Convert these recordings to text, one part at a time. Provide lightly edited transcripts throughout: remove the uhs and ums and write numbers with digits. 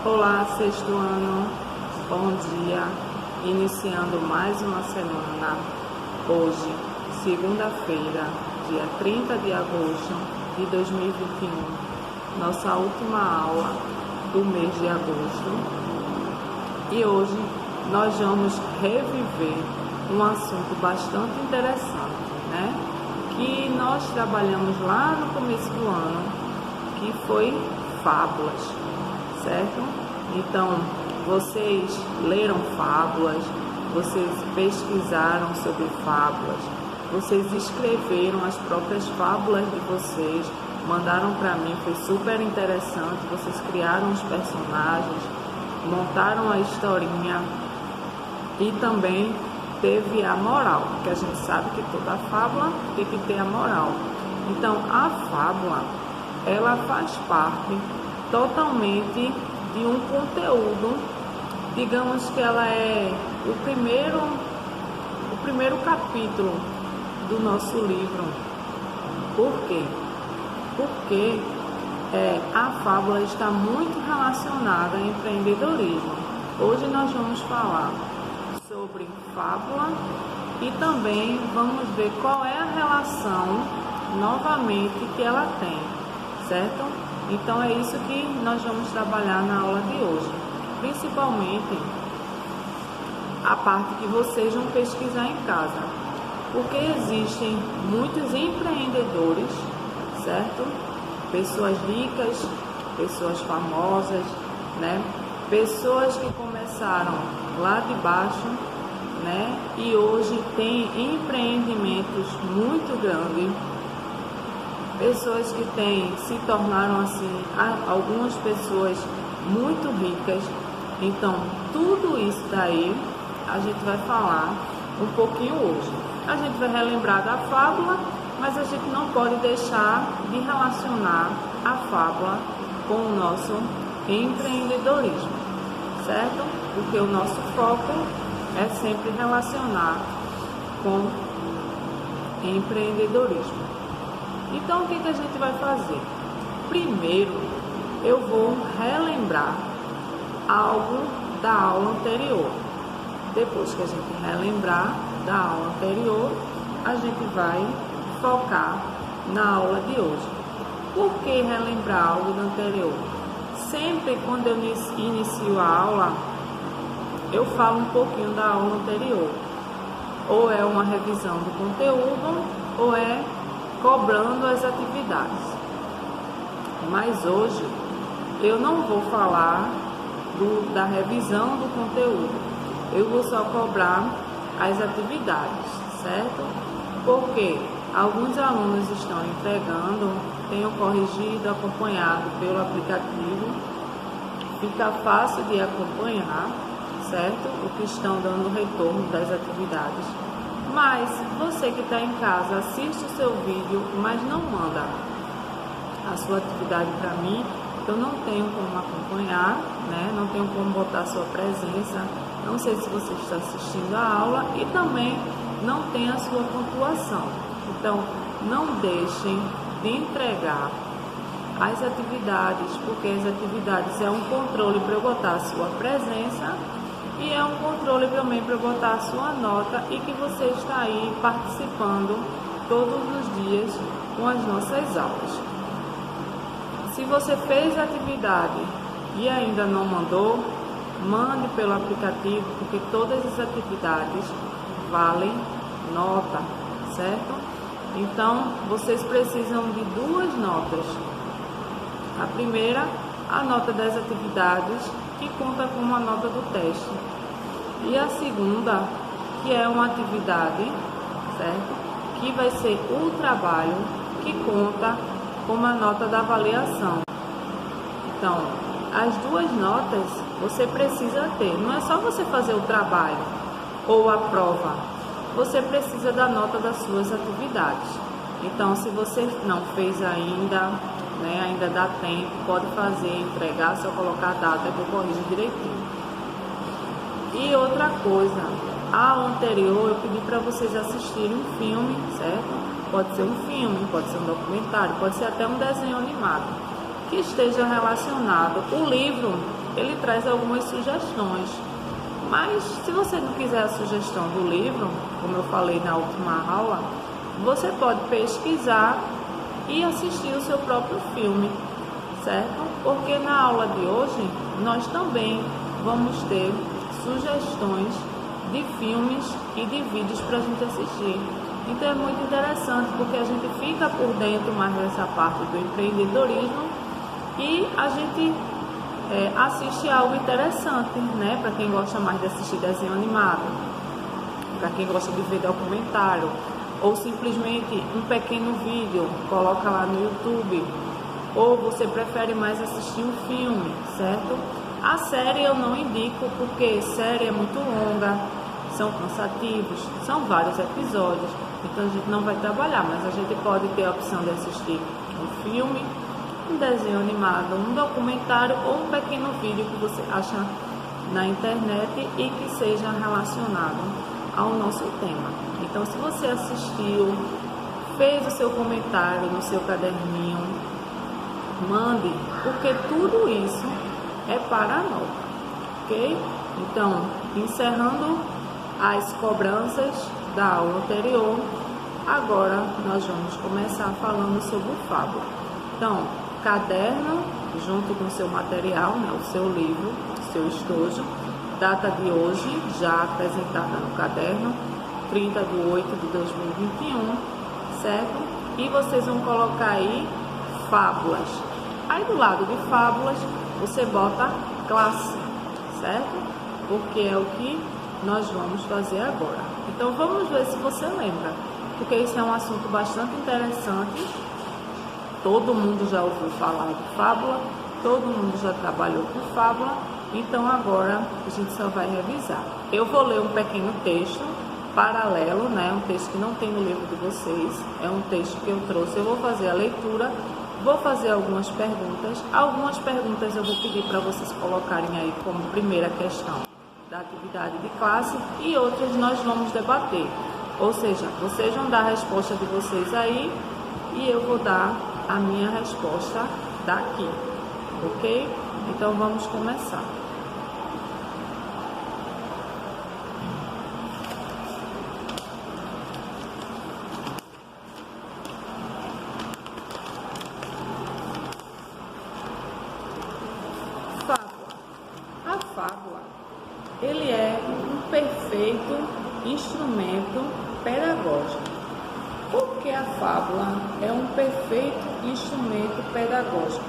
Olá, sexto ano, bom dia, iniciando mais uma semana, hoje, segunda-feira, dia 30 de agosto de 2021, nossa última aula do mês de agosto, e hoje nós vamos reviver um assunto bastante interessante, né? Que nós trabalhamos lá no começo do ano, que foi fábulas. Certo? Então, vocês leram fábulas, vocês pesquisaram sobre fábulas, vocês escreveram as próprias fábulas de vocês, mandaram para mim, foi super interessante, vocês criaram os personagens, montaram a historinha e também teve a moral, porque a gente sabe que toda fábula tem que ter a moral. Então, a fábula, ela faz parte totalmente de um conteúdo, digamos que ela é o primeiro capítulo do nosso livro. Por quê? Porque a fábula está muito relacionada ao empreendedorismo. Hoje nós vamos falar sobre fábula e também vamos ver qual é a relação novamente que ela tem, certo? Então é isso que nós vamos trabalhar na aula de hoje, principalmente a parte que vocês vão pesquisar em casa, porque existem muitos empreendedores, certo? Pessoas ricas, pessoas famosas, né? Pessoas que começaram lá de baixo, né? E hoje têm empreendimentos muito grandes. Pessoas que se tornaram assim, algumas pessoas muito ricas. Então, tudo isso daí a gente vai falar um pouquinho hoje. A gente vai relembrar da fábula, mas a gente não pode deixar de relacionar a fábula com o nosso empreendedorismo, certo? Porque o nosso foco é sempre relacionar com empreendedorismo. Então, o que a gente vai fazer? Primeiro, eu vou relembrar algo da aula anterior. Depois que a gente relembrar da aula anterior, a gente vai focar na aula de hoje. Por que relembrar algo do anterior? Sempre quando eu inicio a aula, eu falo um pouquinho da aula anterior. Ou é uma revisão do conteúdo, ou é cobrando as atividades. Mas hoje eu não vou falar da revisão do conteúdo, eu vou só cobrar as atividades, certo? Porque alguns alunos estão entregando, tenho corrigido, acompanhado pelo aplicativo, fica fácil de acompanhar, certo? O que estão dando retorno das atividades. Mas você que está em casa, assiste o seu vídeo, mas não manda a sua atividade para mim, eu não tenho como acompanhar, né? Não tenho como botar a sua presença, não sei se você está assistindo a aula e também não tem a sua pontuação. Então, não deixem de entregar as atividades, porque as atividades é um controle para eu botar a sua presença e é um controle também para botar a sua nota e que você está aí participando todos os dias com as nossas aulas. Se você fez a atividade e ainda não mandou, mande pelo aplicativo, porque todas as atividades valem nota, certo? Então, vocês precisam de duas notas. A primeira, a nota das atividades, que conta como a nota do teste. E a segunda, que é uma atividade, certo? Que vai ser o trabalho, que conta como a nota da avaliação. Então, as duas notas você precisa ter. Não é só você fazer o trabalho ou a prova. Você precisa da nota das suas atividades. Então, se você não fez ainda, né, ainda dá tempo, pode fazer, entregar, só colocar a data que eu corrijo direitinho. E outra coisa, a aula anterior eu pedi para vocês assistirem um filme, certo? Pode ser um filme, pode ser um documentário, pode ser até um desenho animado, que esteja relacionado. O livro ele traz algumas sugestões. Mas se você não quiser a sugestão do livro, como eu falei na última aula, você pode pesquisar e assistir o seu próprio filme, certo? Porque na aula de hoje nós também vamos ter sugestões de filmes e de vídeos para a gente assistir. Então é muito interessante porque a gente fica por dentro mais dessa parte do empreendedorismo e a gente assiste algo interessante, né? Para quem gosta mais de assistir desenho animado, para quem gosta de ver documentário, ou simplesmente um pequeno vídeo, coloca lá no YouTube, ou você prefere mais assistir um filme, certo? A série eu não indico porque série é muito longa, são cansativos, são vários episódios, então a gente não vai trabalhar, mas a gente pode ter a opção de assistir um filme, um desenho animado, um documentário ou um pequeno vídeo que você acha na internet e que seja relacionado ao nosso tema. Então, se você assistiu, fez o seu comentário no seu caderninho, mande, porque tudo isso é para a nota, ok? Então, encerrando as cobranças da aula anterior, agora nós vamos começar falando sobre o Fábula. Então, caderno junto com o seu material, né, o seu livro, o seu estojo, data de hoje já apresentada no caderno, 30 de 8 de 2021, certo? E vocês vão colocar aí fábulas. Aí do lado de fábulas você bota classe, certo? Porque é o que nós vamos fazer agora. Então vamos ver se você lembra, porque isso é um assunto bastante interessante. Todo mundo já ouviu falar de fábula, todo mundo já trabalhou com fábula, então agora a gente só vai revisar. Eu vou ler um pequeno texto paralelo, né? Um texto que não tem no livro de vocês, é um texto que eu trouxe. Eu vou fazer a leitura, vou fazer algumas perguntas eu vou pedir para vocês colocarem aí como primeira questão da atividade de classe e outras nós vamos debater. Ou seja, vocês vão dar a resposta de vocês aí e eu vou dar a minha resposta daqui, ok? Então vamos começar. Fábula. A fábula, ele é um perfeito instrumento pedagógico. Por que a fábula é um perfeito instrumento pedagógico?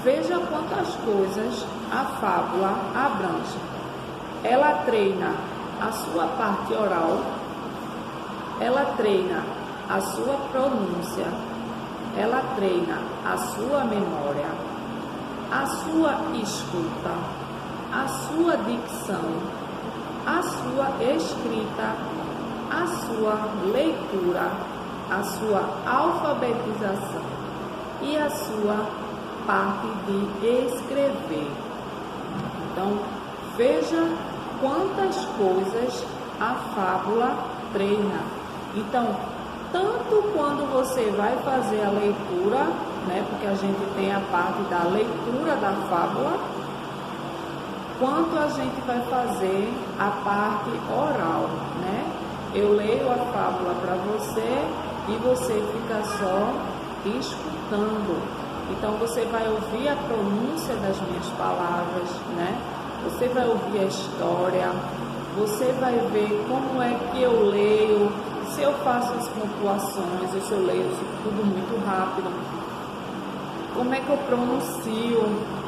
Veja quantas coisas a fábula abrange. Ela treina a sua parte oral, ela treina a sua pronúncia, ela treina a sua memória, a sua escuta, a sua dicção, a sua escrita, a sua leitura, a sua alfabetização e a sua parte de escrever. Então, veja quantas coisas a fábula treina. Então, tanto quando você vai fazer a leitura, né, porque a gente tem a parte da leitura da fábula, quanto a gente vai fazer a parte oral, né? Eu leio a fábula para você e você fica só escutando. Então você vai ouvir a pronúncia das minhas palavras, né? Você vai ouvir a história, você vai ver como é que eu leio, se eu faço as pontuações, ou se eu leio isso tudo muito rápido, como é que eu pronuncio,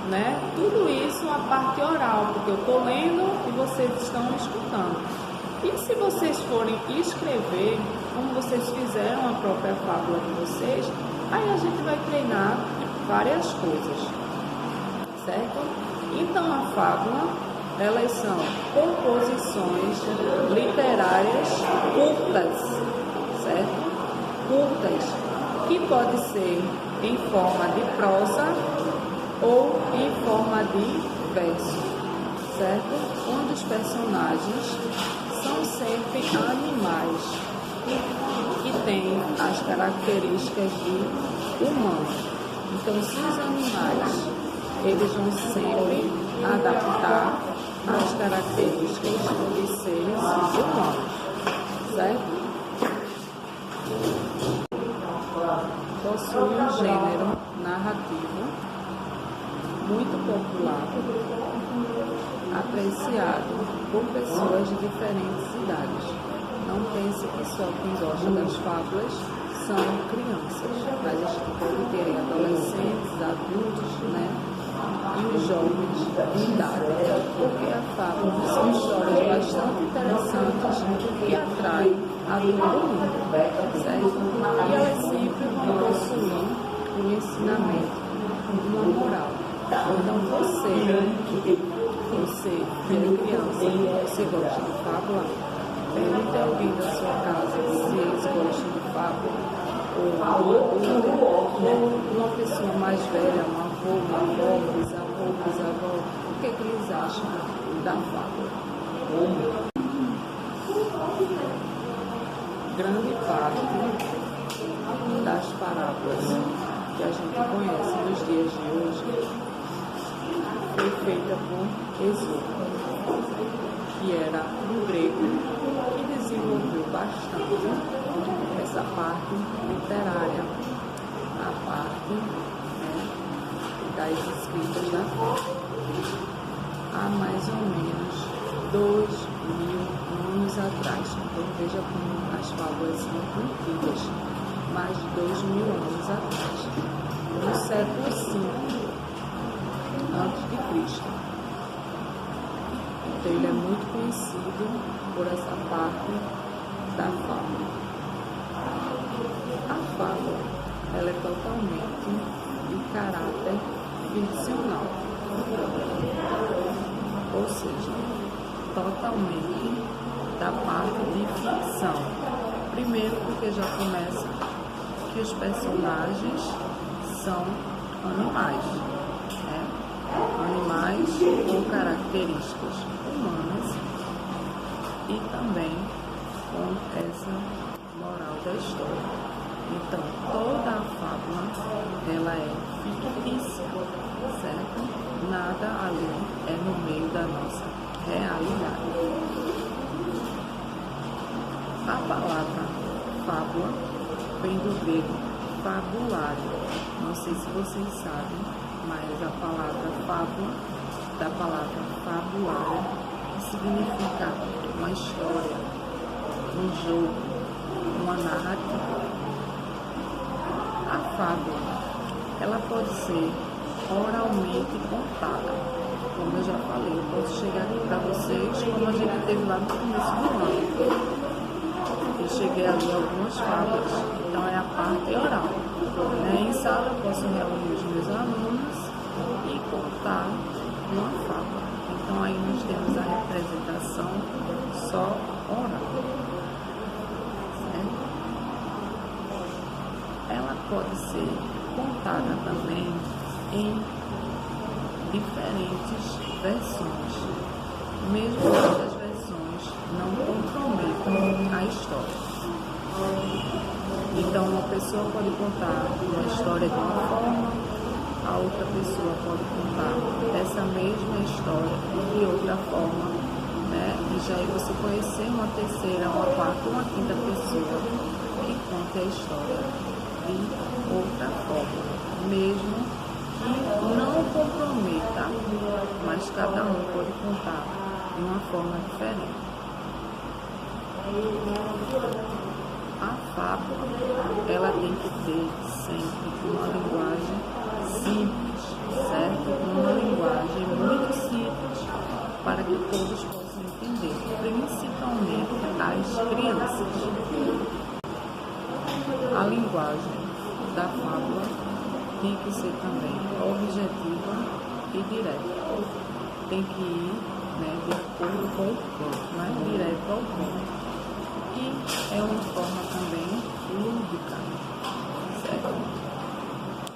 né? Tudo isso a parte oral, porque eu estou lendo e vocês estão escutando. E se vocês forem escrever, como vocês fizeram a própria fábula de vocês, aí a gente vai treinar várias coisas, certo? Então a fábula, elas são composições literárias curtas, certo? Curtas, que pode ser em forma de prosa ou em forma de verso, certo? Onde os personagens são sempre animais que têm as características de humanos. Então, se os animais eles vão sempre adaptar características de seres humanos, certo? Possui um gênero narrativo muito popular, apreciado por pessoas de diferentes idades. Não pense que só quem gosta das fábulas são crianças, mas a gente pode ter adolescentes, adultos, né? E os jovens de idade, porque a fábula são histórias bastante interessantes que atraem a todo mundo, certo? E elas sempre vão possuir um ensinamento, uma moral. Então você que é criança, você gosta de fábula, pergunte a alguém da sua casa se eles gostam de fábula, ou uma pessoa mais velha, um avô, uma avó, bisavó, o que eles acham da fábula. Grande parte das parábolas que a gente conhece nos dias de hoje foi feita por Esopo, que era um grego que desenvolveu bastante essa parte literária, a parte, né, das escritas da fábula. Há mais ou menos 2.000 anos atrás. Então veja como as fábulas são antigas, mais de 2.000 anos atrás, no século V a.C. Então ele é muito conhecido por essa parte da fábula. A fábula, ela é totalmente de caráter ficcional, ou seja, totalmente da parte de ficção. Primeiro porque já começa que os personagens são animais, né? Animais com características humanas e também com essa moral da história. Então, toda a fábula, ela é fictícia, certo? Nada ali é no meio da nossa realidade. A palavra fábula vem do grego fabulário. Não sei se vocês sabem, mas a palavra fábula, da palavra fabulário, que significa uma história, um jogo, uma narrativa. A fábula, ela pode ser oralmente contada. Como eu já falei, eu posso chegar aqui para vocês, como a gente teve lá no começo do ano. Eu cheguei ali algumas fábulas, então é a parte oral. Em sala eu posso reunir os meus alunos e contar uma fábula. Então aí nós temos a representação só oral. Certo? Ela pode ser contada também em diferentes versões, mesmo que as versões não comprometam a história. Então, uma pessoa pode contar uma história de uma forma, a outra pessoa pode contar essa mesma história de outra forma, né? E já aí você conhecer uma terceira, uma quarta, uma quinta pessoa que conte a história de outra forma, mesmo que não comprometa, mas cada um pode contar de uma forma diferente. A fábula, ela tem que ter sempre uma linguagem simples, certo? Uma linguagem muito simples para que todos possam entender, principalmente as crianças. A linguagem da fábula tem que ser também objetiva e direta. Tem que ir, né, de acordo com o ponto, né, direto ao ponto. E é uma forma também lúdica, certo?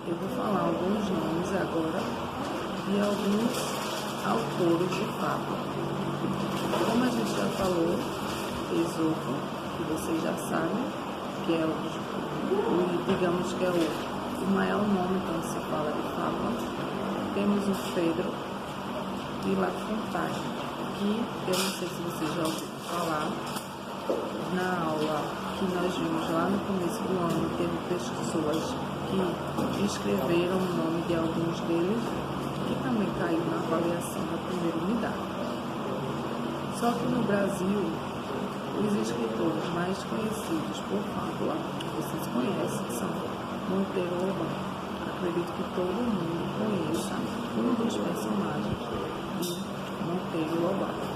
Eu vou falar alguns nomes agora de alguns autores de fábula. Como a gente já falou, Esopo, que vocês já sabem, que é digamos que é o maior nome quando se fala de fábula. Temos o Fedro de La Fontaine, que eu não sei se vocês já ouviram falar, na aula que nós vimos lá no começo do ano, teve pessoas que escreveram o nome de alguns deles, que também caiu na avaliação da primeira unidade. Só que no Brasil, os escritores mais conhecidos por fábula, vocês conhecem, são Monteiro Lobato. Acredito que todo mundo conheça um dos personagens de Monteiro Lobato.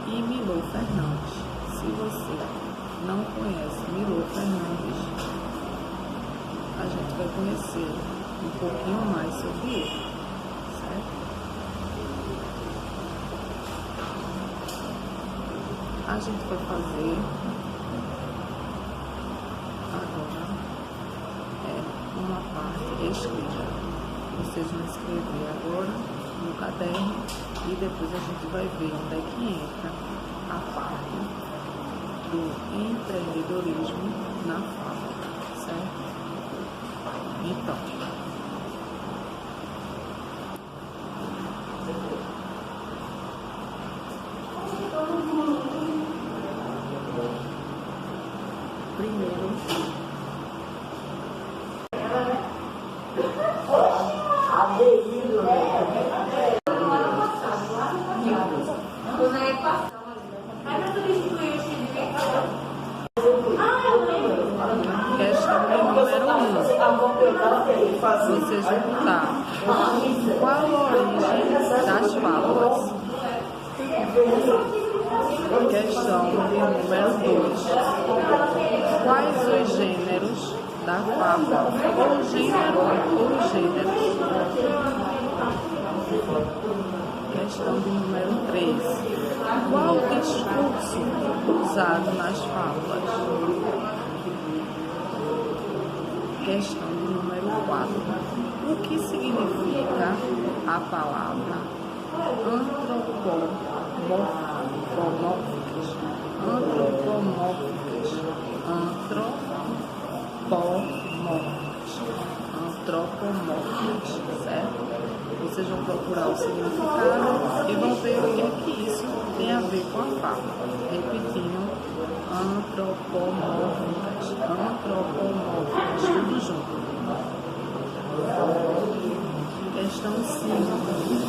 E Milor Fernandes. Se você não conhece Milor Fernandes, a gente vai conhecer um pouquinho mais sobre ele, certo? A gente vai fazer agora uma parte escrita. Vocês vão escrever agora no caderno e depois a gente vai ver onde é que entra a parte do empreendedorismo na fábrica, certo? Então, primeiro, questão número 1. Vocês vão botar qual a origem das fábulas. Questão número 2. Quais os gêneros da fábula? Ou gênero ou gêneros. Questão número 3. Qual o discurso usado nas fábulas? Questão número 4. O que significa a palavra antropomórficas? Antropomórficas, certo? Vocês vão procurar o significado e vão ver o que é que isso tem a ver com a fábula. Repetindo, antropomórficas, tudo junto. Questão 5.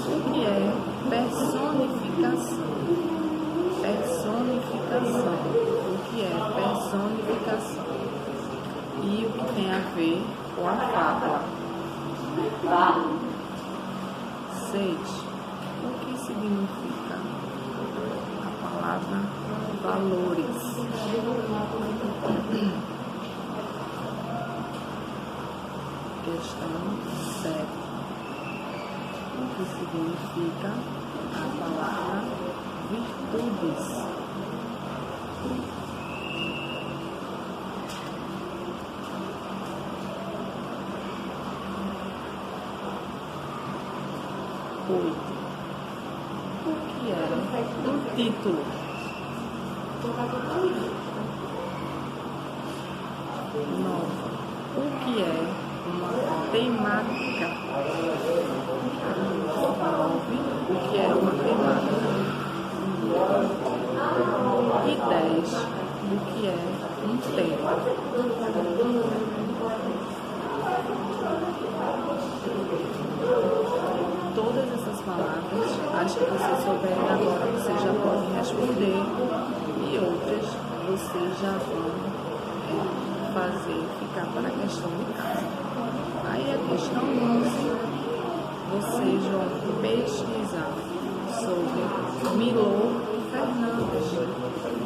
O que é personificação? Personificação. O que é personificação? E o que tem a ver com a fábula? 6. O que significa a palavra valores? Questão 7. O que significa a palavra virtudes? O que é um título? 9. O que é uma temática? 9. O que é uma temática? E 10. O que é um tema? Todas essas palavras, acho que vocês souberem agora, vocês já podem responder, e outras vocês já vão fazer, ficar para a questão de casa. Aí a questão 11, vocês vão pesquisar sobre Milor Fernandes,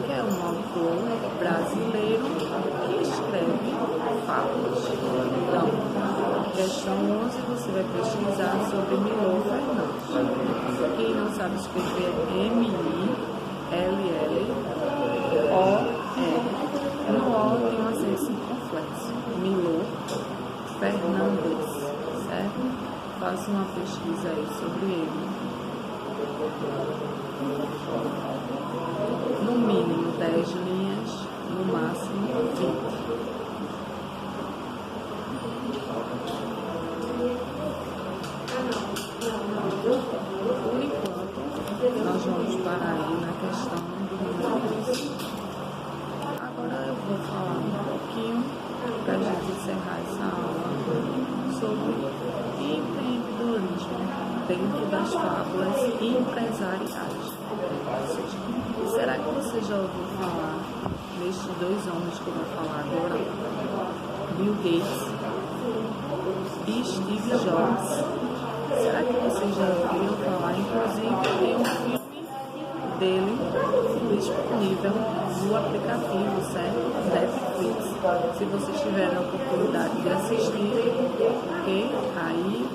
que é um autor brasileiro que escreve fábulas. Então, questão 11, você vai pesquisar sobre Milor Fernandes. Quem não sabe escrever é M-I-L-L-O-R. No O tem um acento circunflexo. Milor Fernandes, certo? Faça uma pesquisa aí sobre ele. No mínimo 10 linhas, no máximo 20. Por enquanto, nós dentro das fábulas empresariais. Será que você já ouviu falar nestes dois homens que eu vou falar agora? Bill Gates e Steve Jobs. Será que vocês já ouviram falar? Inclusive tem um filme dele disponível no aplicativo, certo? Netflix. Se vocês tiverem a oportunidade de assistir, ok? Aí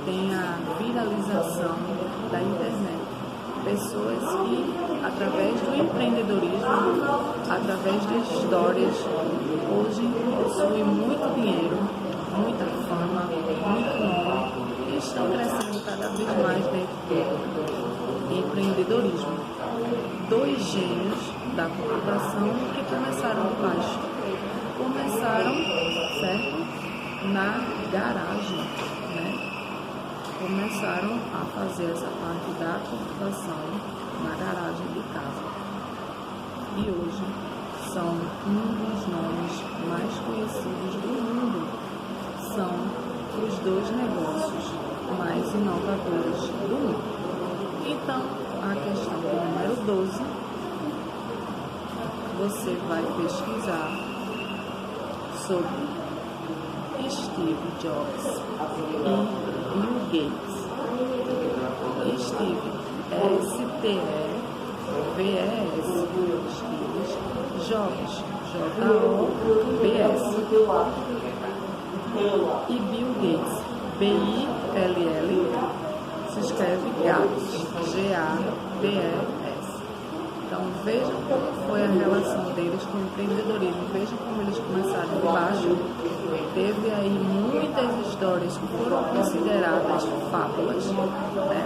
tem a viralização da internet. Pessoas que, através do empreendedorismo, através de histórias, hoje possuem muito dinheiro, muita fama, muito nome e estão crescendo cada vez mais dentro do empreendedorismo. Dois gênios da computação que começaram baixo. Começaram, certo? Na garagem, né? Começaram a fazer essa parte da computação na garagem de casa. E hoje são um dos nomes mais conhecidos do mundo. São os dois negócios mais inovadores do mundo. Então, a questão do número 12, você vai pesquisar sobre Steve Jobs e Bill Gates. Steve, S-T-E-V-E-S, Steve Jobs, J-O-B-S. E Bill Gates, B-I-L-L, se escreve Gates, G-A-B-E-S. Então vejam como foi a relação deles com o empreendedorismo, vejam como eles começaram de baixo. Teve aí muitas histórias que foram consideradas fábulas, né?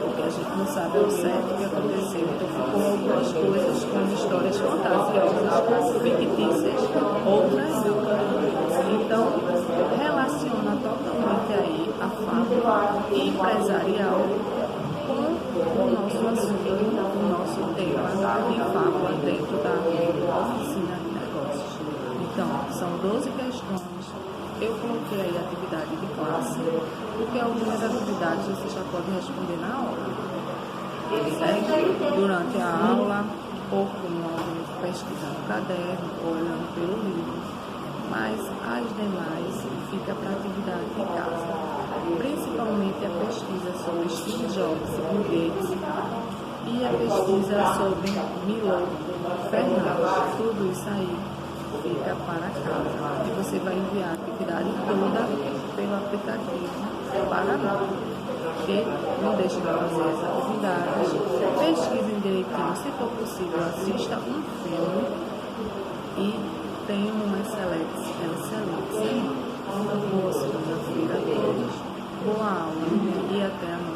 Porque a gente não sabe ao certo o que aconteceu. Então ficou algumas coisas como histórias fantasiosas, fictícias, outras não. Então relaciona totalmente aí a fábula empresarial com o nosso assunto, o nosso tema de fábula dentro da oficina de negócios. Então, são 12 questões. Eu coloquei aí atividade de classe, porque algumas atividades você já pode responder na aula, certo? Durante a aula, ou com alguém pesquisando o caderno, ou olhando pelo livro. Mas as demais fica para atividade de casa. Principalmente a pesquisa sobre Steve Jobs e Bill Gates e a pesquisa sobre Milo Fernandes. Tudo isso aí fica para casa. E você vai enviar a atividade toda pelo aplicativo para mim. Ok? Não deixe de fazer as atividades. Pesquisem direitinho. Se for possível, assista um filme e tenha uma excelente semana. Boa segunda-feira a todos. Boa aula e até a noite.